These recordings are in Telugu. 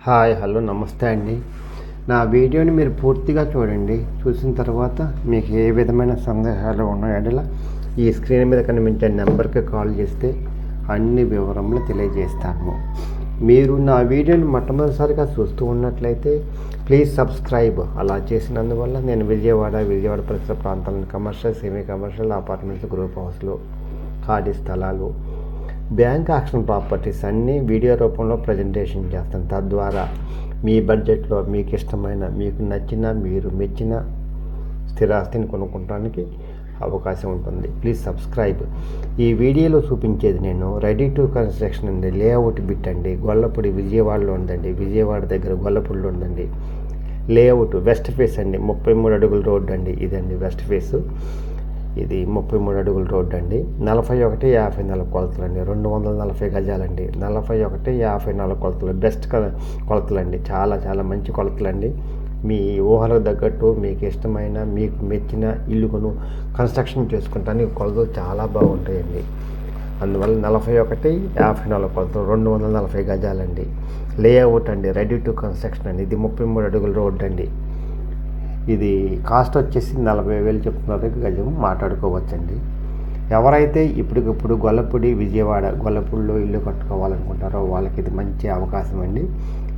హాయ్ హలో నమస్తే అండి. నా వీడియోని మీరు పూర్తిగా చూడండి. చూసిన తర్వాత మీకు ఏ విధమైన సందేహాలు ఉన్నాయో ఈ స్క్రీన్ మీద కనిపించే నెంబర్కి కాల్ చేస్తే అన్ని వివరములు తెలియజేస్తాను. మీరు నా వీడియోని మొట్టమొదటిసారిగా చూస్తూ ఉన్నట్లయితే ప్లీజ్ సబ్స్క్రైబ్. అలా చేసినందువల్ల నేను విజయవాడ పరిసర ప్రాంతాలను commercial, semi commercial, apartments, group హౌస్లు, ఖాళీ స్థలాలు, బ్యాంక్ ఆక్షన్ ప్రాపర్టీస్ అన్నీ వీడియో రూపంలో ప్రజెంటేషన్ చేస్తాను. తద్వారా మీ బడ్జెట్లో మీకు ఇష్టమైన, మీకు నచ్చిన, మీరు మెచ్చిన స్థిరాస్తిని కొనుక్కోవడానికి అవకాశం ఉంటుంది. Please subscribe. ఈ వీడియోలో చూపించేది నేను రెడీ టు కన్స్ట్రక్షన్ అండి, లేఅవుట్ బిట్ అండి. గొల్లపూడి విజయవాడలో ఉందండి, విజయవాడ దగ్గర గొల్లపూడిలో ఉందండి. లేఅవుట్ వెస్ట్ ఫేస్ అండి, 33 అడుగుల రోడ్డు అండి. ఇదండి వెస్ట్ ఫేసు. ఇది 33 అడుగుల రోడ్డు అండి. 41-54 కొలతలు అండి. 240 గజాలండి. 41-54 కొలతలు బెస్ట్ కొలతలు అండి. చాలా చాలా మంచి కొలతలు అండి. మీ ఊహలకు తగ్గట్టు, మీకు ఇష్టమైన, మీకు మెచ్చిన ఇల్లును కన్స్ట్రక్షన్ చేసుకుంటానికి కొలతలు చాలా బాగుంటాయండి. అందువల్ల 41-54 కొలతలు, 240 గజాలండి. లేఅవుట్ అండి, రెడీ టు కన్స్ట్రక్షన్ అండి. ఇది 33 అడుగుల రోడ్డు అండి. ఇది కాస్ట్ వచ్చేసి 40,000 చెప్తున్నారు. గజం మాట్లాడుకోవచ్చండి. ఎవరైతే ఇప్పటికిప్పుడు గొల్లపూడిలో ఇల్లు కట్టుకోవాలనుకుంటారో వాళ్ళకి ఇది మంచి అవకాశం అండి.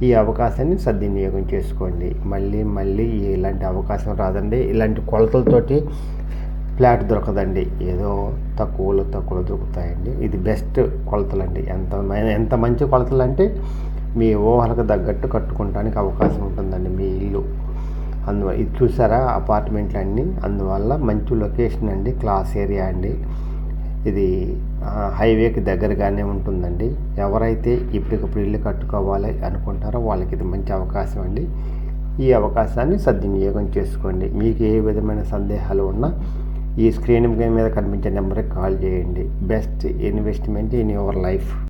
ఈ అవకాశాన్ని సద్వినియోగం చేసుకోండి. మళ్ళీ ఇలాంటి అవకాశం రాదండి. ఇలాంటి కొలతలతోటి ఫ్లాట్ దొరకదండి. ఏదో తక్కువలో దొరుకుతాయండి. ఇది బెస్ట్ కొలతలండి. ఎంత మంచి కొలతలు అంటే మీ ఊహలకు తగ్గట్టు కట్టుకోవడానికి అవకాశం ఉంటుందండి మీ ఇల్లు. అందువల్ల ఇది చూసారా అపార్ట్మెంట్లు అన్నీ. అందువల్ల మంచి లొకేషన్ అండి, క్లాస్ ఏరియా అండి. ఇది హైవేకి దగ్గరగానే ఉంటుందండి. ఎవరైతే ఇప్పటికప్పుడు ఇల్లు కట్టుకోవాలి అనుకుంటారో వాళ్ళకి ఇది మంచి అవకాశం అండి. ఈ అవకాశాన్ని సద్వినియోగం చేసుకోండి. మీకు ఏ విధమైన సందేహాలు ఉన్నా ఈ స్క్రీన్ మీద కనిపించే నెంబర్కి కాల్ చేయండి. Best investment in your life.